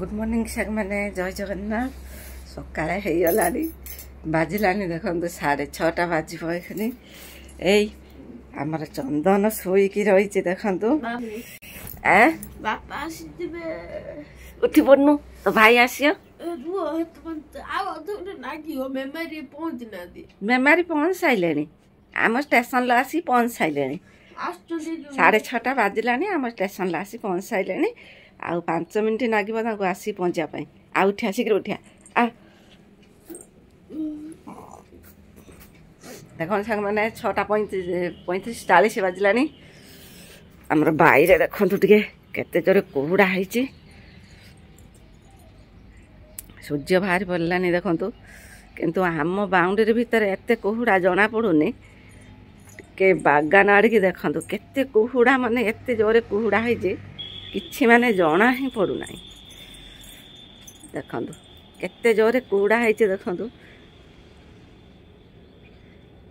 Good morning साग मैंने जय जगन्नाथ सकाଳେ ହେଇଗଲାଣି ବାଜିଲାଣି ଦେଖନ୍ତୁ 6:30 ବାଜିବ ଏଖନି ଏଇ ଆମର ଚନ୍ଦନ ଶୋଇକି ରହିଛି ଦେଖନ୍ତୁ ଏ ବାପା ଆସିଥିବେ ଉଠି ପଡନୁ ତ ଭାଇ ଆସିବ ଆଉ ଅଧଘଣ୍ଟା ଲାଗିବ ମେମାରୀ ପହଞ୍ଚି ସାଇଲେଣି ଆମ ଷ୍ଟେସନରେ ଆସି ପହଞ୍ଚି ସାଇଲେଣି 6:30 ବାଜିଲାଣି ଆମ ଷ୍ଟେସନରେ ଆସି ପହଞ୍ଚି ସାଇଲେଣି ଆଉ 5 ମିନିଟ୍ ଲାଗିବ ତାଙ୍କୁ ଆସି ପହଞ୍ଚିବା ପାଇଁ ଆଉ ଉଠିଆ ଶୀଘ୍ର ଉଠିଆ ଦେଖନ୍ତୁ ସାଙ୍ଗମାନେ 6:35 ବାଜିଲାଣି ଆମର ବାଇରେ ଦେଖନ୍ତୁ ଟିକେ କେତେ ଜୋରେ କୁହୁଡ଼ା ହେଇଛି ସୂର୍ଯ୍ୟ ବାହାରି ପଡ଼ିଲାଣି ଦେଖନ୍ତୁ କିନ୍ତୁ ଆମ ବାଉଣ୍ଡରୀ ଭିତରେ ଏତେ କୁହୁଡ଼ା ଜଣା ପଡ଼ୁନି ଟିକେ ବାଗାନ ଆଡ଼ିକି ଦେଖନ୍ତୁ କେତେ କୁହୁଡ଼ା ମାନେ ଏତେ ଜୋରେ କୁହୁଡ଼ା ହେଇଛି କିଛି ମାନେ ଜଣା ହିଁ ପଡ଼ୁନାହିଁ ଦେଖନ୍ତୁ କେତେ ଜୋରେ କୁହୁଡ଼ା ହେଇଛି ଦେଖନ୍ତୁ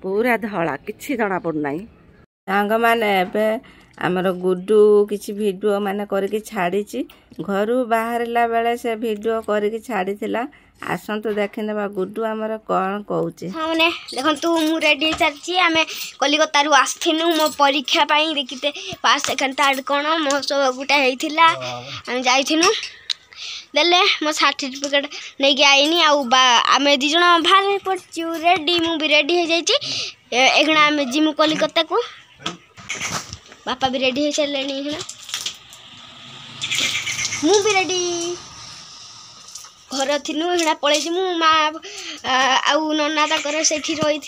पूरा धला किसी जना पड़ना सांग मैंने आमर गुड्डू किसी वीडियो माने करके छाड़ी घर बाहर बेले से वीडियो करके छाड़ी आसतु देखने गुड्डू आमर कौन कहूँ देखु मु रेडी चलती आम कलिकता आसनु मो परीक्षा देखते फर्स्ट सेकेंड थर्ड कौन महोत्सव गोटे होता आम जाइनु देले मो सर्टिफिकेट नहीं कि आईनी आम दिज बाहर पड़ू रेडी मु भी रेडी हो जाइए आम जिमु कलिकता को बापा भी रेडी हो सारे मु भी रेडी घर थिनु हेड़ा पलि मु माँ आउ नना तक से रही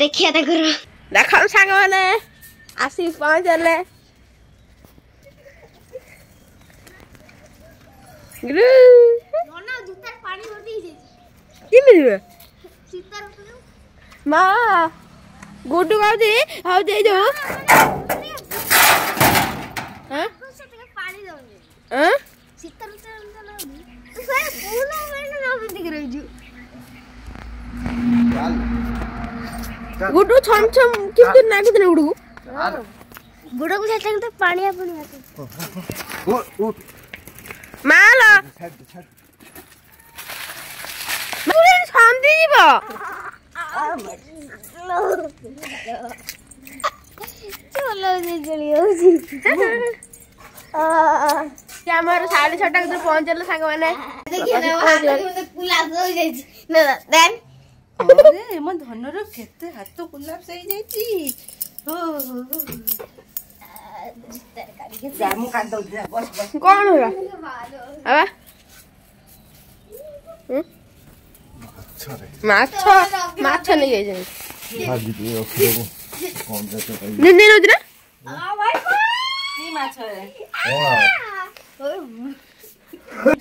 देखिया देख सांग मैंने आसी पहुँचले गुड्डू गाउदी हाउ दे दो हां पानी दो हां सीतर तो फिर पूरा मैंने ना दिख रही जू गुड्डू छम छम किंतु नागी दे गुड्डू गुड्डू को छाते तो पानी अपन आते उठ माला मुझे शांति जीवा चलो जी चलियो जी हमारे 6:30 तक पहुंचल सांग माने देखिए ना कुलाप हो जाई ना देन अरे मन धनर केते हाथ कुलाप सही जाई हो जामु काट दो बस बस कौन होगा अब माछ माछ नहीं है जाई भाजी दे रखो कौन जाते भाई नहीं रोज ना की माछ है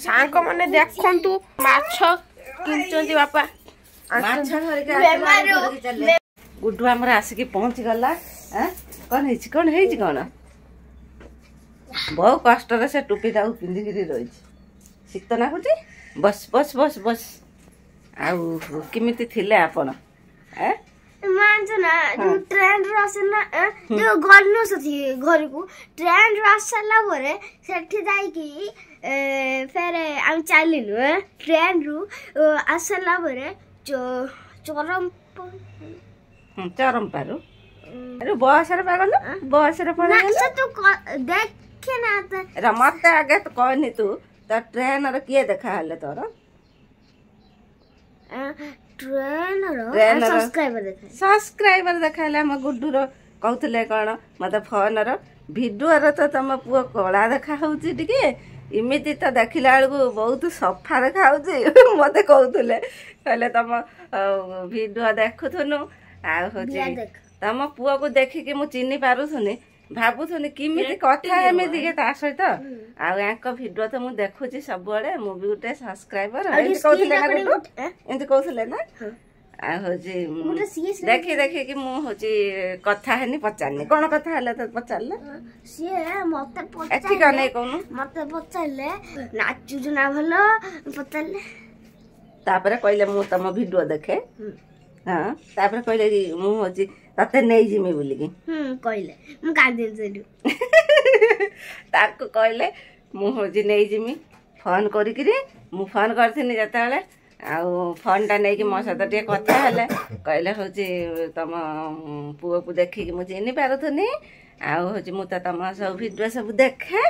सांग माने देखंतु माछ किनचंती बापा माछ धर के चले गुड्डू हमरा आसी पहुंच गला कौन है कौन बहुत कष्ट से टोपी टाक पिंधिकी रही शीत नागुच बस बस बस बस आमिति थे आपण जो ट्रेन आसना जो गलु घर को ट्रेन आस सारा फिर आम चलनु ट्रेन रु आस सारा चरमपारू बस बस मत आगे तो कहनी तू तो ट्रेन किए देखा तोर सब्सक्राइबर देखा गुड्डू कहते कौन मत फोन भिडियो तो तुम पुओ कला देखा इमिति तो देखला बेलू बहुत सफा देखा मत कहते कहले तुम भिडियो देखुनु तुम पुओ को देखिकी मु चिन्ह पारुथुनी भावुनी किमिति कथा एमती सहित आको भिडियो तो मुझे देखुची सब बड़े मु भी गोटे सब्सक्राइबर एमती कहते ना देखी देखी कि मुझे कथा है पचारनी कौन कथा है तो पचारे सी मत कहून मत पचारे नाचुच ना भल पचारे कहले मु तुम भिडियो देखे हाँ तापर कहले मु हूँ तते नहीं जिमी बोलिकी कहले मु कांदे कहले मु हूँ नहीं जिमी फोन करी मु फोन करथिनी जतले आउ फोनटा नहीं मो सहित टे कथा हेले कहले हूँ तुम पुओ को देखिकी मुझे चिन्ह पारुथुनी आउ हूँ तो तुम सब भिडियो सब देखे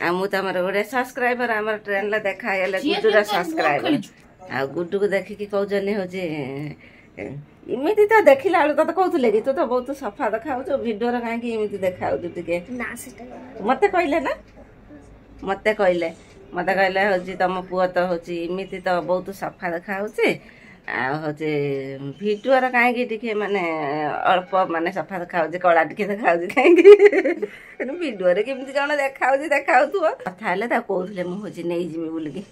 आ मु तुम गोटे सब्सक्राइबर आम ट्रेन देखा गले गुड्डूर सब्सक्राइबर आ गुड्डू को देखिकी कहते हूँ इमिति तो देखला बेलू तो कहते कि तू तो बहुत सफा देखा भिडियो कहीं इमिति देखा टे मत कहले ना मत कहले हूँ तुम पुआ तो हूँ इमिति तो बहुत सफा देखा हूँ भिडियो कहीं टे माने अल्प माने सफा देखा कला टे देखा कहीं भिडियो केमती कौन देखा कथा कहते मुझे नहीं जीमी बोलिकी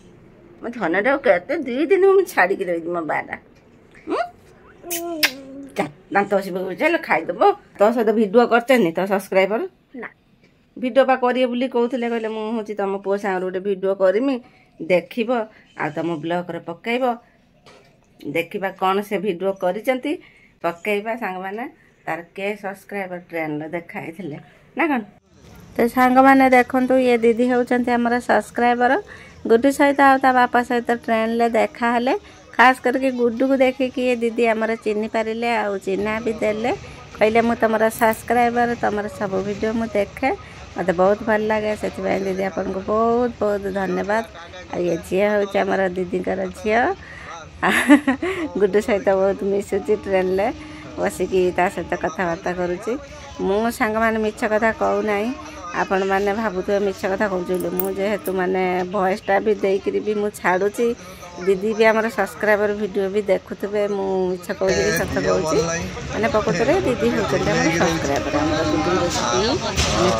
मो धनटा के 2 दिन मुझे छाड़ी रही मो बाटा दांत चल खाईदेव तो सहित भिडियो कर तो सब्सक्राइबर भिडियो पा करिए बोली कहते कहले मुझे तुम पुओ सागर गोटे भिडियो करमी देखब आ तुम ब्लॉग रे पकेब देखा कौन से भिडियो करिसेंती पकेबा सांग माने तार के सब्सक्राइबर ट्रेन रे देखाइथिले ना कौन तो सांग माने देखंतु ये दीदी होचंती हमर सब्सक्राइबर गुड्डू सहित आ ता बापा सहित ट्रेन ले देखा हले खास करके गुड्डू को देखिकी ये दीदी आमर चिन्ह पारे आ चिन्हा भी देले कहले मु तुम सब्सक्राइबर तुम सब वीडियो मु देखे मत बहुत भल लगे से दीदी आपन को बहुत बहुत धन्यवाद आ ये झी हूँ दीदी झी गुड्डू सहित बहुत मिशुची ट्रेन ले बसिकी ता सहित कथबार्ता करुच्ची मु सांग माने मिछ कथा कहू नाही आपण मैंने भावुवे मिछ कथा कहूँ मुझे मैंने भॉइसटा भी देकरी भी मु छाड़ुची दीदी भी आम सब्सक्राइबर वीडियो भी देखुवे मिछ कहूँ सत कहूँ मैंने प्रकृत दीदी होती सब्सक्राइबर आम गुड्डू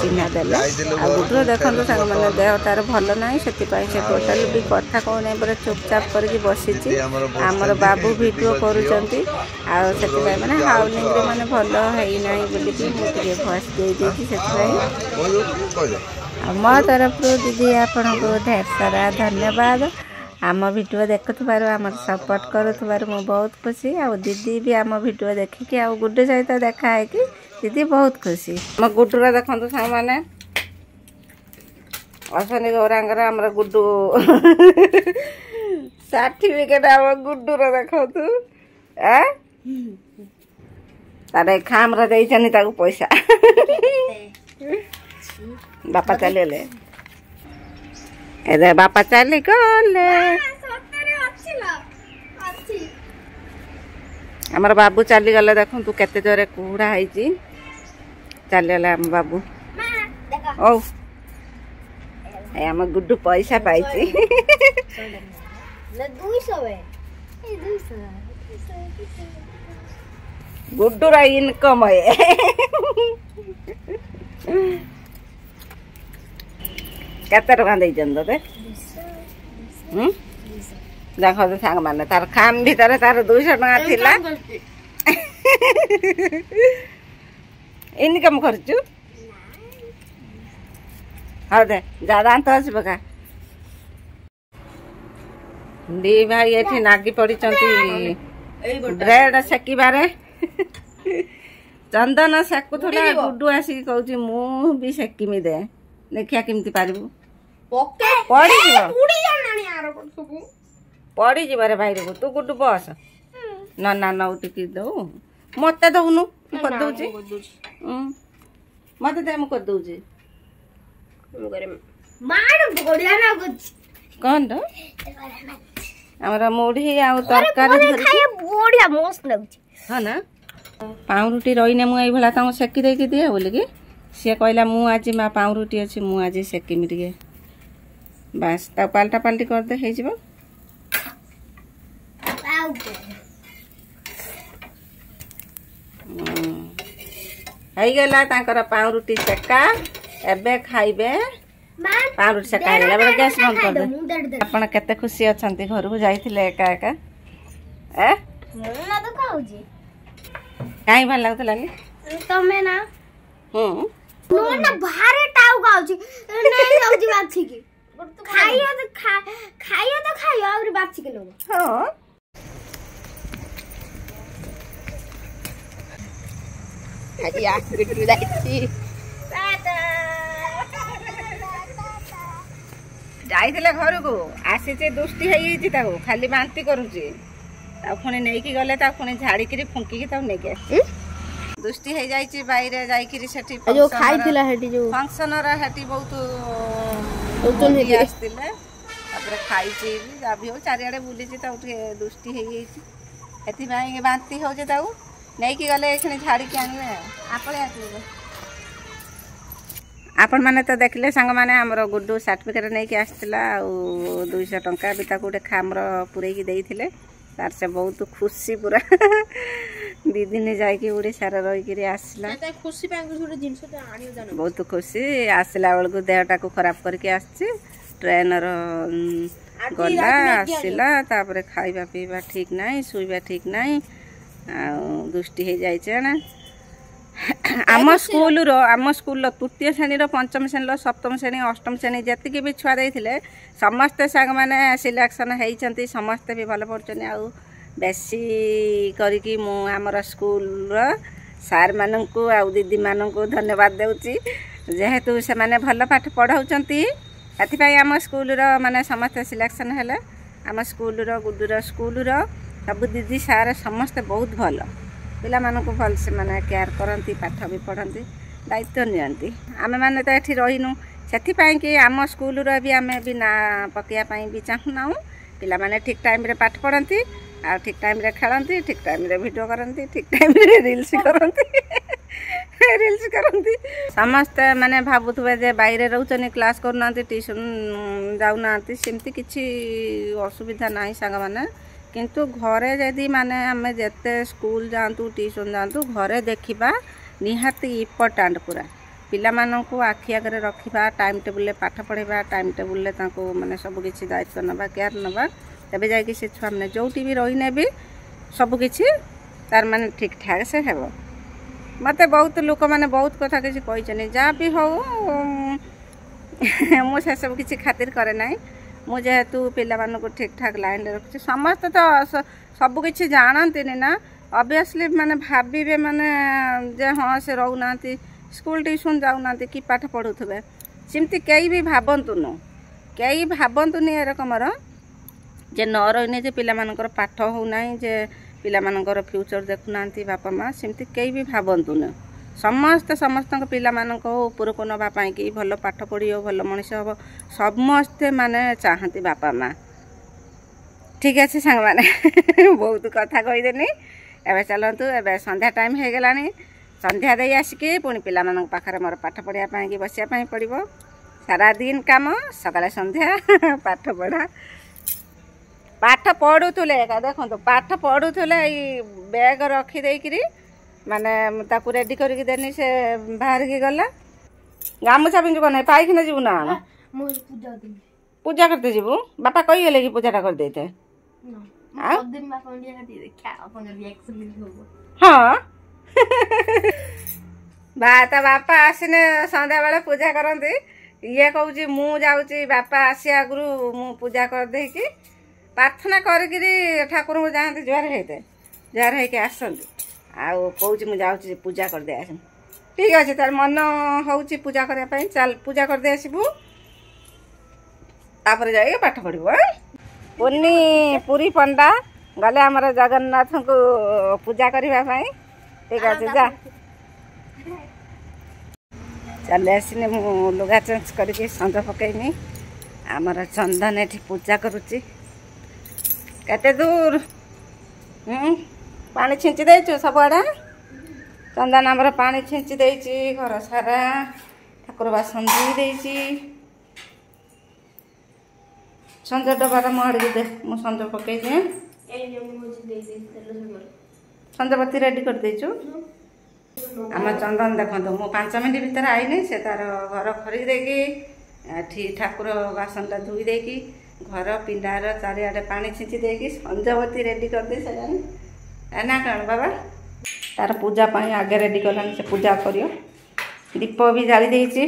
चिन्हा देले आ गुड्डू देखो सांग मैंने देह तार भल ना से टोटाल भी कथा कहूना पूरा चुपचाप करके बसी आमर बाबू भिडियो करुँच मैंने हाउलिंग मैंने भल है बोलिकी मुझे भॉइस दे मो तरफ दीदी आपन को ढेर सारा धन्यवाद आम भिडियो देखुबार आम सपोर्ट करुबार मु बहुत खुशी आ दीदी भी आम भिडियो देखिकी आ गुड्डू सहित देखा है कि दीदी बहुत खुशी मो गुड्डूर देखो सांग मैंने अश्विनी गौरांगर आमर गुड्डू सर्टिफिकेट आम गुड्डूर देखु तार खाम देनी पैसा बापा चले ए बापा चली गले आमर बाबू चली गले देखु तू केते जोरे कुहुड़ा है चलीगला आम बाबू ओ आम गुड्डू पैसा पाई गुड्डूर इनकम है केते टका देइछन तोते देखो तो सांग माने तार खाम भीतर तार 200 टका थिला इनकम करचु हाँ दे ज्यादा तो अच्छी बका दी भाई ये नागी पड़ी ब्रेड सेकिबारे चंदन सेकुला गुड्डू आसिक कहूँ मु भी सेकिमी दे देखिया केमती पारिबु पड़ी जीवारे भाई रे तू गुड्डू बस ना ना ना टिकी दऊ मत दउनु कर दउची मत दे मु कर दउची कौन तो हमारा मुढ़ी आ तरकारी बढ़िया मस्त लगुची हाँ ना पाउरुटी रहीने मुई भला ताऊ सेकी देकी दिए बोलिकी सी कहला मु आज माँ पाउरुटी अच्छी मु आज सेकिमी टे बास ता पाल्टा पाल्टी करदे हो गला तांकर पाउरुटी सेका एबे खाइबे पाउरुटी सेका है गला गैस बंद कर दे आपण केते खुशी अछंती घर को जाइथिले एका एका ए ना तो खाउजी काई भल लागतला नी तमे ना नो ना बाहर टाउ खाउजी नहीं लाउजी बाछी की खाइयो तो खाइयो और बाछी के लोग हां आज या गुड्डू दाइची ଯାଇଥିଲେ ଘରକୁ ଆସିଛି ଦୁଷ୍ଟି ହେଇଯାଇଛି ତାକୁ ଖାଲି ବାନ୍ତି କରୁଛି ତାକୁ ପୁଣି ନେଇକି ଗଲେ ତାକୁ ପୁଣି ଝାଡ଼ିକିରି ଫୁଙ୍କିକି ତାକୁ ନେଇକି ଆସିଛି ଦୁଷ୍ଟି ହେଇଯାଇଛି ବାଇରେ ଯାଇକିରି ସେଠି ଯୋଉ ଖାଇଥିଲା ସେଠି ଯୋଉ ଫଙ୍କସନର ସେଠି ବହୁତ ଆସିଥିଲେ ତାପରେ ଖାଇଛି ଯାହା ବି ହଉ ଚାରିଆଡ଼େ ବୁଲିଛି ତାକୁ ଟିକେ ଦୁଷ୍ଟି ହେଇଯାଇଛି ସେଥିପାଇଁ ବାନ୍ତି ହେଉଛି ତାକୁ ନେଇକି ଗଲେ ଏখানে ଝାଡ଼ିକି ଆଣିବେ ଆପଣ ଆସିବେ ଆପଣମାନେ ତ ଦେଖିଲେ ସାଙ୍ଗମାନେ ଆମର ଗୁଡୁ ସାର୍ଟିଫିକେଟ୍ ନେଇକି ଆସିଥିଲା ଆଉ 200 ଟଙ୍କା ବି ତାକୁ ଗୋଟେ ଖାମର ପୁରେଇକି ଦେଇଥିଲେ ତାର ସେ ବହୁତ ଖୁସି ପୁରା 2 ଦିନ ଯାଇକି ଓଡ଼ିଶାରେ ରହିକିରି ଆସିଲା ବହୁତ ଖୁସି ଆସିଲା ବେଳକୁ ଦେହଟାକୁ ଖରାପ କରିକି ଆସିଛି ଟ୍ରେନର ଗଲା ଆସିଲା ତାପରେ ଖାଇବା ପିଇବା ଠିକ୍ ନାହିଁ ଶୋଇବା ଠିକ୍ ନାହିଁ ଆଉ ଦୁଷ୍ଟି ହେଇଯାଇଛି ନା ଆମ ସ୍କୁଲର ତୃତୀୟ ଶ୍ରେଣୀର ପଞ୍ଚମ ଶ୍ରେଣୀର ସପ୍ତମ ଶ୍ରେଣୀ ଅଷ୍ଟମ ଶ୍ରେଣୀ ଯେତିକି ବି ଛୁଆ ଦେଇଥିଲେ ସମସ୍ତେ ସାଙ୍ଗମାନେ ସିଲେକ୍ସନ୍ ହେଇଛନ୍ତି ସମସ୍ତେ ବି ଭଲ ପଢ଼ୁଛନ୍ତି ଆଉ ବେଶୀ କରିକି ମୁଁ ଆମର ସ୍କୁଲର ସାର୍ମାନଙ୍କୁ ଆଉ ଦିଦିମାନଙ୍କୁ ଧନ୍ୟବାଦ ଦେଉଛି ଯେହେତୁ ସେମାନେ ଭଲ ପାଠ ପଢ଼ାଉଛନ୍ତି ସେଥିପାଇଁ ଆମ ସ୍କୁଲର ମାନେ ସମସ୍ତେ ସିଲେକ୍ସନ୍ ହେଲେ ଆମ ସ୍କୁଲର ଗୁଡୁର ସ୍କୁଲର ସବୁ ଦିଦି ସାର୍ ସମସ୍ତେ ବହୁତ ଭଲ ପିଲାମାନଙ୍କୁ ଭଲ ସେମାନେ କେୟାର କରନ୍ତି ପାଠ ବି ପଢ଼ନ୍ତି ଦାୟିତ୍ୱ ନିଅନ୍ତି ଆମେମାନେ ତ ଏଠି ରହିନୁ ସେଥିପାଇଁ କି ଆମ ସ୍କୁଲର ବି ଆମେ ବି ନାଁ ପକାଇବା ପାଇଁ ବି ଚାହୁଁନାହୁଁ ପିଲାମାନେ ଠିକ୍ ଟାଇମ୍ରେ ପାଠ ପଢ଼ନ୍ତି ଆଉ ଠିକ୍ ଟାଇମ୍ରେ ଖେଳନ୍ତି ଠିକ୍ ଟାଇମ୍ରେ ଭିଡ଼ିଓ କରନ୍ତି ଠିକ୍ ଟାଇମ୍ରେ ରିଲ୍ସ କରନ୍ତି ସମସ୍ତେ ମାନେ ଭାବୁଥିବେ ଯେ ବାଇରେ ରହୁଛନ୍ତି କ୍ଲାସ୍ କରୁନାହାନ୍ତି ଟ୍ୟୁସନ୍ ଯାଉନାହାନ୍ତି ସେମିତି କିଛି ଅସୁବିଧା ନାହିଁ ସାଙ୍ଗମାନେ କିନ୍ତୁ ଘରେ ଯଦି ମାନେ ଆମେ ଯେତେ ସ୍କୁଲ ଯାଆନ୍ତୁ ଟ୍ୟୁସନ୍ ଯାଆନ୍ତୁ ଘରେ ଦେଖିବା ନିହାତି ଇମ୍ପୋର୍ଟାଣ୍ଟ ପୁରା ପିଲାମାନଙ୍କୁ ଆଖି ଆଗରେ ରଖିବା ଟାଇମ୍ ଟେବୁଲ୍ରେ ପାଠ ପଢ଼ାଇବା ଟାଇମ୍ ଟେବୁଲ୍ରେ ତାଙ୍କୁ ମାନେ ସବୁକିଛି ଦାୟିତ୍ୱ ନେବା କେୟାର ନେବା ତେବେ ଯାଇକି ସେ ଛୁଆମାନେ ଯେଉଁଠି ବି ରହିନେ ବି ସବୁକିଛି ତାର ମାନେ ଠିକ୍ ଠାକ୍ ସେ ହେବ ମୋତେ ବହୁତ ଲୋକମାନେ ବହୁତ କଥା କିଛି କହିଛନ୍ତି ଯାହା ବି ହଉ ମୁଁ ସେସବୁ କିଛି ଖାତିର କରେ ନାହିଁ ମୁଁ ଯେହେତୁ ପିଲାମାନଙ୍କୁ ଠିକ୍ ଠାକ୍ ଲାଇନ୍ରେ ରଖୁଛି ସମସ୍ତେ ତ ସବୁକିଛି ଜାଣନ୍ତିନି ନା ଅବଭିୟସ୍ଲି ମାନେ ଭାବିବେ ମାନେ ଯେ ହଁ ସେ ରହୁନାହାନ୍ତି ସ୍କୁଲ ଟ୍ୟୁସନ୍ ଯାଉନାହାନ୍ତି କି ପାଠ ପଢ଼ୁଥିବେ ସେମିତି କେହି ବି ଭାବନ୍ତୁନି ଏରକମର ଯେ ନ ରହିନେ ଯେ ପିଲାମାନଙ୍କର ପାଠ ହେଉନାହିଁ ଯେ ପିଲାମାନଙ୍କର ଫ୍ୟୁଚର୍ ଦେଖୁନାହାନ୍ତି ବାପା ମା ସେମିତି କେହି ବି ଭାବନ୍ତୁନି ସମସ୍ତଙ୍କ ପିଲାମାନଙ୍କ ଉପରକୁ ନେବା ପାଇଁକି ଭଲ ପାଠ ପଢ଼ିବ ଭଲ ମଣିଷ ହେବ ସମସ୍ତେ ମାନେ ଚାହାନ୍ତି ବାପା ମା ଠିକ୍ ଅଛି ସାଙ୍ଗମାନେ ବହୁତ କଥା କହିଦେନି ଏବେ ଚାଲନ୍ତୁ ଏବେ ସନ୍ଧ୍ୟା ଟାଇମ୍ ହେଇଗଲାଣି ସନ୍ଧ୍ୟା ଦେଇ ଆସିକି ପୁଣି ପିଲାମାନଙ୍କ ପାଖରେ ମୋର ପାଠ ପଢ଼ିବା ପାଇଁକି ବସିବା ପାଇଁ ପଡ଼ିବ ସାରା ଦିନ କାମ ସକାଳେ ସନ୍ଧ୍ୟା ପାଠ ପଢ଼ୁଥିଲେ ଦେଖନ୍ତୁ ପାଠ ପଢ଼ୁଥିଲେ ଏଇ ବ୍ୟାଗ୍ ରଖିଦେଇକିରି ମାନେ ତାକୁ ରେଡ଼ି କରିକି ଦେନି ସେ ବାହାରିକି ଗଲା ଗାମୁଛା ପିନ୍ଧିବ ନାହିଁ ପାଇଖିନା ଯିବୁ ନା ପୂଜା କରତେ ଯିବୁ ବାପା କହିଗଲେ କି ପୂଜାଟା କରିଦେଇତେ ହଁ ତା ବାପା ଆସିନେ ସନ୍ଧ୍ୟାବେଳେ ପୂଜା କରନ୍ତି ଇଏ କହୁଛି ମୁଁ ଯାଉଛି ବାପା ଆସିବା ଆଗରୁ ମୁଁ ପୂଜା କରିଦେଇକି ପ୍ରାର୍ଥନା କରିକିରି ଠାକୁରଙ୍କୁ ଯାଆନ୍ତି ଜୁହାର ହେଇକି ଆସନ୍ତି ଆଉ କହୁଛି ମୁଁ ଯାଉଛି ପୂଜା କରିଦେଇ ଆସିବି ଠିକ୍ ଅଛି ତାର ମନ ହେଉଛି ପୂଜା କରିବା ପାଇଁ ଚାଲ ପୂଜା କରିଦେଇ ଆସିବୁ ତାପରେ ଯାଇକି ପାଠ ପଢ଼ିବୁ ପୁରୀ ପଣ୍ଡା ଗଲେ ଆମର ଜଗନ୍ନାଥଙ୍କୁ ପୂଜା କରିବା ପାଇଁ ଠିକ୍ ଅଛି ଯା ଚାଲି ଆସିନି ମୁଁ ଲୁଗା ଚେଞ୍ଜ କରିକି ସଞ୍ଜ ପକେଇନି ଆମର ଚନ୍ଦନ ଏଠି ପୂଜା କରୁଛି କେତେ ଦୂର ପାଣି ଛିଞ୍ଚି ଦେଇଛୁ ସବୁଆଡ଼େ ଚନ୍ଦନ ଆମର ପାଣି ଛିଞ୍ଚି ଦେଇଛି ଘର ସାରା ଠାକୁର ବାସନ ଧୋଇ ଦେଇଛି ସଞ୍ଜ ଡବାଟା ମୋ ଆଡ଼ିକି ଦେ ମୁଁ ସଞ୍ଜ ପକେଇଦିଏ ସଞ୍ଜପତି ରେଡ଼ି କରିଦେଇଛୁ ଆମ ଚନ୍ଦନ ଦେଖନ୍ତୁ ମୁଁ 5 ମିନିଟ୍ ଭିତରେ ଆଇନି ସେ ତାର ଘର ଖରିକି ଦେଇକି ଏଠି ଠାକୁର ବାସନଟା ଧୋଇ ଦେଇକି ଘର ପିଣ୍ଡାର ଚାରିଆଡ଼େ ପାଣି ଛିଞ୍ଚି ଦେଇକି ସଞ୍ଜବତୀ ରେଡ଼ି କରିଦେଇ ସାରିଲାଣି ନା କ'ଣ ବାବା ତାର ପୂଜା ପାଇଁ ଆଗେ ରେଡ଼ି କଲାଣି ସେ ପୂଜା କରିବ ଦୀପ ବି ଜାଳି ଦେଇଛି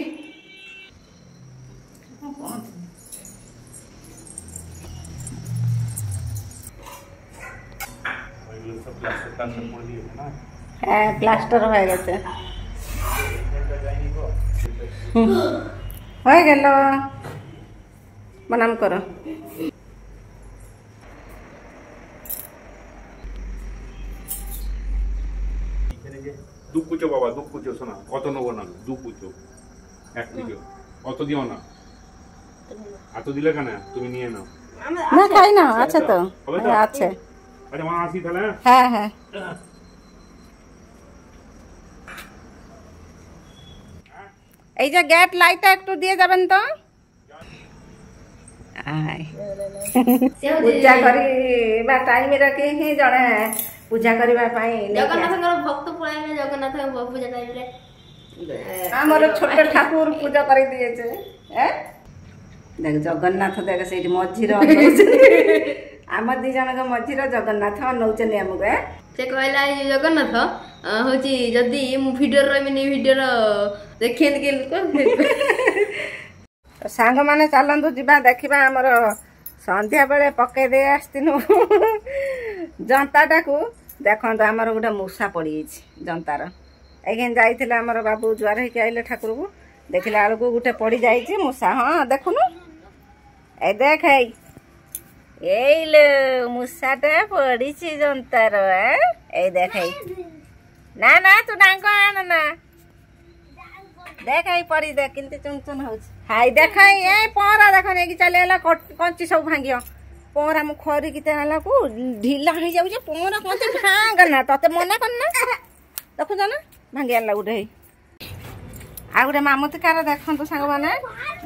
হ্যাঁ প্লাস্টার হয়ে গেছে হয়ে গেল प्रणाम कर। দুধ কুচো বাবা, দুধ কুচো। শোনা কত নেবো না, দুধ কুচো এক কুচো, অত দিও না। এত দিলে কেন, তুমি নিয়ে নাও। না খাই না, আছে তো আছে। আচ্ছা মা আসি তাহলে। হ্যাঁ হ্যাঁ এই যে গেট লাইটটা একটু দিয়ে যাবেন তো। ପୂଜା କରିବା ଟାଇମରେ ହିଁ ଜଣେ ପୂଜା କରିବା ପାଇଁ ଜଗନ୍ନାଥଙ୍କର ଭକ୍ତ ପଳାଇଲେ ଜଗନ୍ନାଥଙ୍କ ପୂଜା ଟାଇମରେ ଆମର ଛୋଟ ଠାକୁର ପୂଜା କରିଦିଏছে। ଦେଖ ଜଗନ୍ନାଥ ଦେଖ ସେଇଠି ମଝିରେ ଆମ ଦି ଜଣଙ୍କ ମଝିରେ ଜଗନ୍ନାଥ ଅନଉଛନ୍ତି ଆମକୁ। ସେ କହିଲା ଜଗନ୍ନାଥ ହଉଛି ଯଦି ମୁଁ ଭିଡିଓ ରହିବିନି, ଭିଡିଓର ଦେଖିନ୍ତି କି ଲୋକ। ସାଙ୍ଗମାନେ ଚାଲନ୍ତୁ ଯିବା ଦେଖିବା। ଆମର ସନ୍ଧ୍ୟା ବେଳେ ପକେଇ ଦେଇ ଆସିଥିଲୁ ଜନ୍ତାଟାକୁ। ଦେଖନ୍ତୁ ଆମର ଗୋଟେ ମୂଷା ପଡ଼ିଯାଇଛି ଜନ୍ତାର। ଏଇଖିଣି ଯାଇଥିଲେ ଆମର ବାବୁ ଜୁଆର ହେଇକି ଆଇଲେ ଠାକୁରକୁ, ଦେଖିଲା ବେଳକୁ ଗୋଟେ ପଡ଼ିଯାଇଛି ମୂଷା। ହଁ ଦେଖୁନୁ, ଏଇ ଦେଖ ଏଇ ମୂଷାଟା ପଡ଼ିଛି ଜନ୍ତାର। ଏଇ ଦେଖ, ନା ନା ତୁ ଡାଙ୍କ ଆଣ ନା, देख पड़ी देख किंतु चुन चुन होउछ। हाय देख ए पहरा देख नेकी चलेला कंची सब भांगियो। पहरा मु खरी किते हला को ढीला हो जाउ जे पहरा कंची भांग ना तते मना करना। देखु जाना भांगी आला उठे आ गुटे मामूतिकार देखंतु संग माने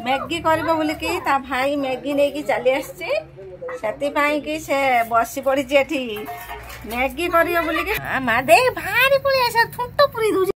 मैगी करबो बोली की ता भाई मैगी नेकी चली आछी। सेति पाई की से बसी पड़ी जे एठी मैगी करियो बोली की मा दे भारी पड़ी आसे थुंट पुरी दु।